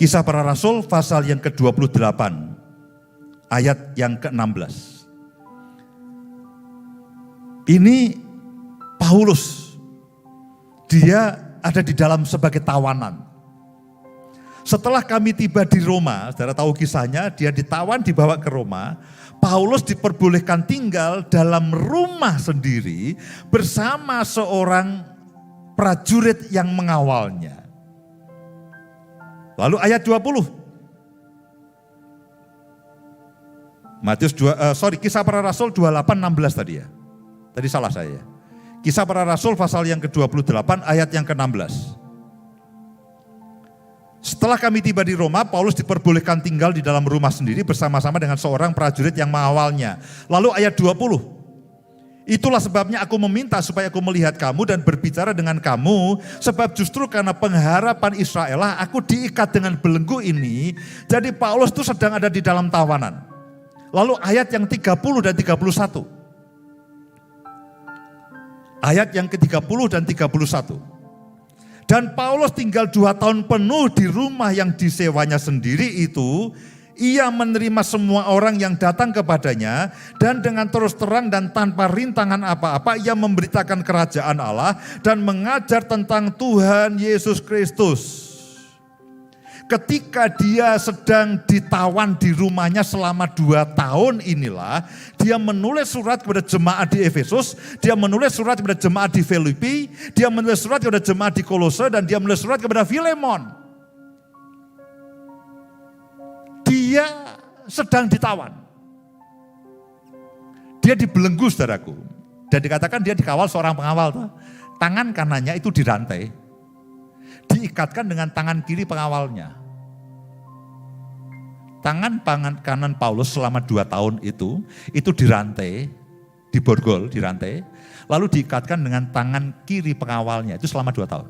Kisah Para Rasul pasal yang ke-28, ayat yang ke-16. Ini Paulus, dia ada di dalam sebagai tawanan. Setelah kami tiba di Roma, saudara tahu kisahnya, dia ditawan dibawa ke Roma. Paulus diperbolehkan tinggal dalam rumah sendiri bersama seorang prajurit yang mengawalnya. Lalu ayat 20. Kisah Para Rasul 28:16 tadi ya. Tadi salah saya. Kisah Para Rasul pasal yang ke-28 ayat yang ke-16. Setelah kami tiba di Roma, Paulus diperbolehkan tinggal di dalam rumah sendiri bersama-sama dengan seorang prajurit yang mengawalnya. Lalu ayat 20. Itulah sebabnya aku meminta supaya aku melihat kamu dan berbicara dengan kamu, sebab justru karena pengharapan Israel lah aku diikat dengan belenggu ini. Jadi Paulus itu sedang ada di dalam tawanan. Lalu ayat yang 30 dan 31. Ayat yang ke-30 dan 31. Dan Paulus tinggal 2 tahun penuh di rumah yang disewanya sendiri itu. Ia menerima semua orang yang datang kepadanya dan dengan terus terang dan tanpa rintangan apa-apa ia memberitakan kerajaan Allah dan mengajar tentang Tuhan Yesus Kristus. Ketika dia sedang ditawan di rumahnya selama 2 tahun inilah, dia menulis surat kepada jemaat di Efesus, dia menulis surat kepada jemaat di Filipi, dia menulis surat kepada jemaat di Kolose, dan dia menulis surat kepada Filemon. Dia sedang ditawan. Dia dibelenggu, saudaraku. Dan dikatakan dia dikawal seorang pengawal. Tangan kanannya itu dirantai. Diikatkan dengan tangan kiri pengawalnya. Tangan kanan Paulus selama 2 tahun itu dirantai, diborgol, dirantai. Lalu diikatkan dengan tangan kiri pengawalnya, itu selama 2 tahun.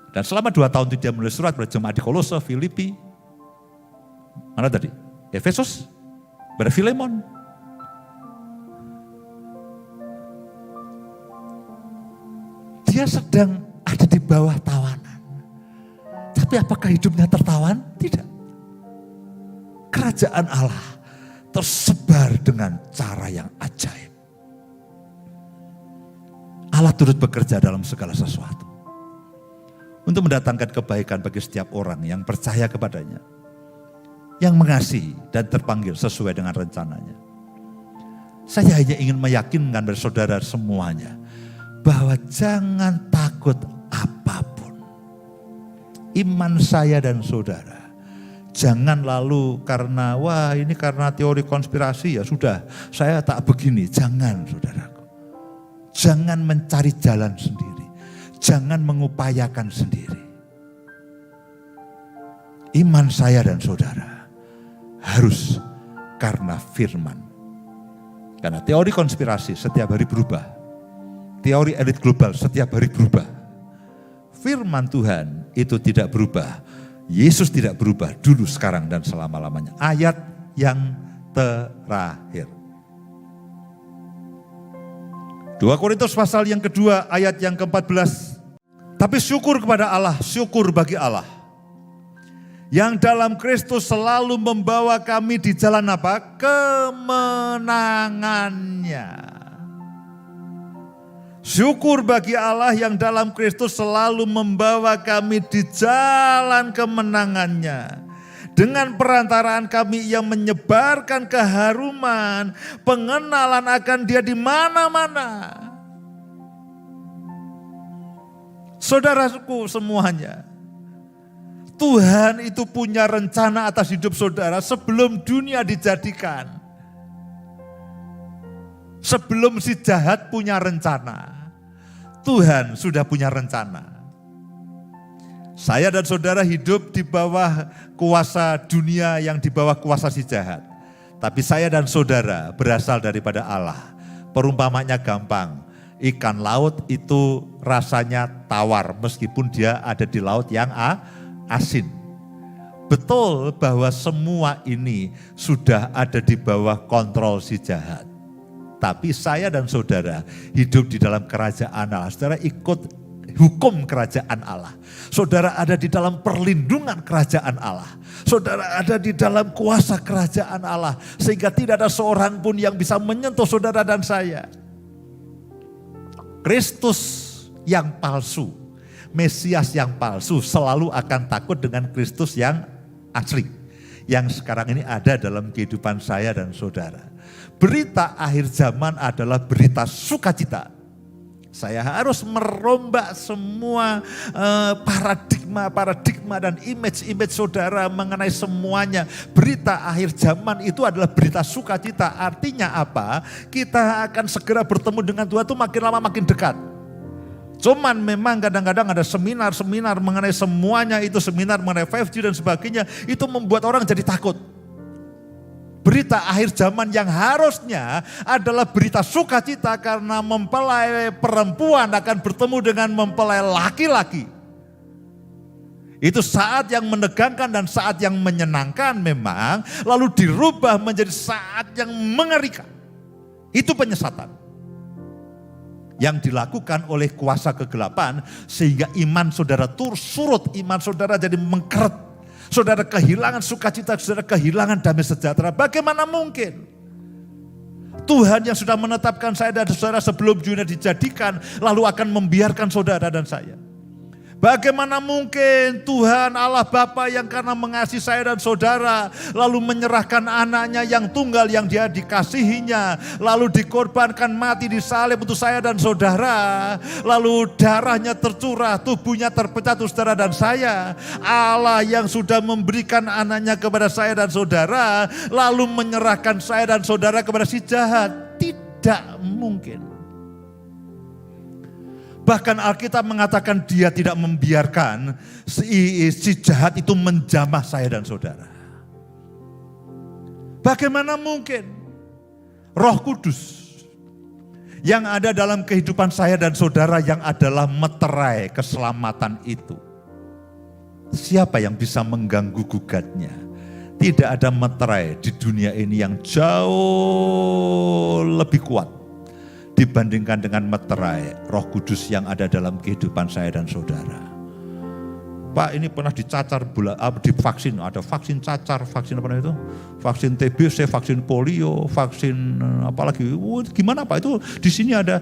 Dan selama 2 tahun itu dia menulis surat pada jemaat di Kolose, Filipi, mana tadi? Efesus, pada Filemon. Dia sedang ada di bawah tawanan. Tapi apakah hidupnya tertawan? Tidak. Kerajaan Allah tersebar dengan cara yang ajaib. Allah turut bekerja dalam segala sesuatu. Untuk mendatangkan kebaikan bagi setiap orang yang percaya kepadanya. Yang mengasihi dan terpanggil sesuai dengan rencananya. Saya hanya ingin meyakinkan dari saudara semuanya. Bahwa jangan takut apapun. Iman saya dan saudara. Jangan lalu karena karena teori konspirasi ya sudah saya tak begini. Jangan saudaraku. Jangan mencari jalan sendiri. Jangan mengupayakan sendiri. Iman saya dan saudara harus karena firman. Karena teori konspirasi setiap hari berubah. Teori elit global setiap hari berubah. Firman Tuhan itu tidak berubah. Yesus tidak berubah dulu, sekarang, dan selama-lamanya. Ayat yang terakhir. 2 Korintus pasal yang kedua ayat yang ke-14. Tapi syukur kepada Allah, syukur bagi Allah. Yang dalam Kristus selalu membawa kami di jalan apa? Kemenangannya. Syukur bagi Allah yang dalam Kristus selalu membawa kami di jalan kemenangannya. Dengan perantaraan kami yang menyebarkan keharuman, pengenalan akan Dia di mana-mana. Saudaraku semuanya, Tuhan itu punya rencana atas hidup saudara sebelum dunia dijadikan. Sebelum si jahat punya rencana, Tuhan sudah punya rencana. Saya dan saudara hidup di bawah kuasa dunia yang di bawah kuasa si jahat. Tapi saya dan saudara berasal daripada Allah. Perumpamanya gampang, ikan laut itu rasanya tawar meskipun dia ada di laut yang asin. Betul bahwa semua ini sudah ada di bawah kontrol si jahat. Tapi saya dan saudara hidup di dalam kerajaan Allah. Saudara ikut hukum kerajaan Allah. Saudara ada di dalam perlindungan kerajaan Allah. Saudara ada di dalam kuasa kerajaan Allah. Sehingga tidak ada seorang pun yang bisa menyentuh saudara dan saya. Kristus yang palsu, Mesias yang palsu selalu akan takut dengan Kristus yang asli. Yang sekarang ini ada dalam kehidupan saya dan saudara. Berita akhir zaman adalah berita sukacita. Saya harus merombak semua paradigma dan image saudara mengenai semuanya. Berita akhir zaman itu adalah berita sukacita. Artinya apa? Kita akan segera bertemu dengan Tuhan itu makin lama makin dekat. Cuman memang kadang-kadang ada seminar-seminar mengenai semuanya itu, seminar mengenai 5G dan sebagainya. Itu membuat orang jadi takut. Berita akhir zaman yang harusnya adalah berita sukacita karena mempelai perempuan akan bertemu dengan mempelai laki-laki. Itu saat yang menegangkan dan saat yang menyenangkan memang, lalu dirubah menjadi saat yang mengerikan. Itu penyesatan yang dilakukan oleh kuasa kegelapan sehingga iman saudara surut, iman saudara jadi mengkeret. Saudara kehilangan sukacita, saudara kehilangan damai sejahtera. Bagaimana mungkin? Tuhan yang sudah menetapkan saya dan saudara sebelum dunia dijadikan, lalu akan membiarkan saudara dan saya. Bagaimana mungkin Tuhan Allah Bapa yang karena mengasihi saya dan saudara, lalu menyerahkan anaknya yang tunggal yang dia dikasihinya, lalu dikorbankan mati di salib untuk saya dan saudara, lalu darahnya tercurah, tubuhnya terpecah untuk saudara dan saya. Allah yang sudah memberikan anaknya kepada saya dan saudara, lalu menyerahkan saya dan saudara kepada si jahat. Tidak mungkin. Bahkan Alkitab mengatakan dia tidak membiarkan si jahat itu menjamah saya dan saudara. Bagaimana mungkin Roh Kudus yang ada dalam kehidupan saya dan saudara yang adalah meterai keselamatan itu. Siapa yang bisa mengganggu gugatnya? Tidak ada meterai di dunia ini yang jauh lebih kuat dibandingkan dengan meterai Roh Kudus yang ada dalam kehidupan saya dan saudara. Pak, ini pernah dicacar divaksin, ada vaksin cacar, vaksin apa itu? Vaksin TBC, vaksin polio, vaksin apalagi? Gimana Pak? Itu di sini ada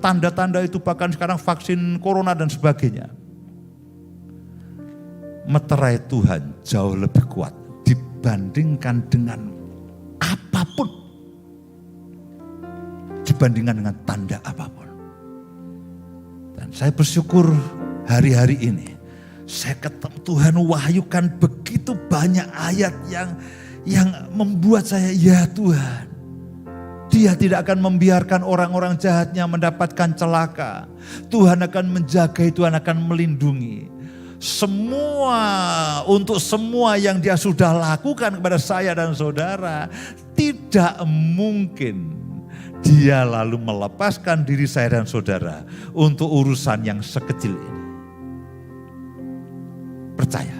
tanda-tanda itu, bahkan sekarang vaksin corona dan sebagainya. Meterai Tuhan jauh lebih kuat dibandingkan dengan apapun. Dibandingkan dengan tanda apapun. Dan saya bersyukur hari-hari ini saya ketemu Tuhan wahyukan begitu banyak ayat yang membuat saya, ya Tuhan, Dia tidak akan membiarkan orang-orang jahatnya mendapatkan celaka. Tuhan akan menjaga, Tuhan akan melindungi. Untuk semua yang Dia sudah lakukan kepada saya dan saudara, tidak mungkin Dia lalu melepaskan diri saya dan saudara untuk urusan yang sekecil ini. Percaya.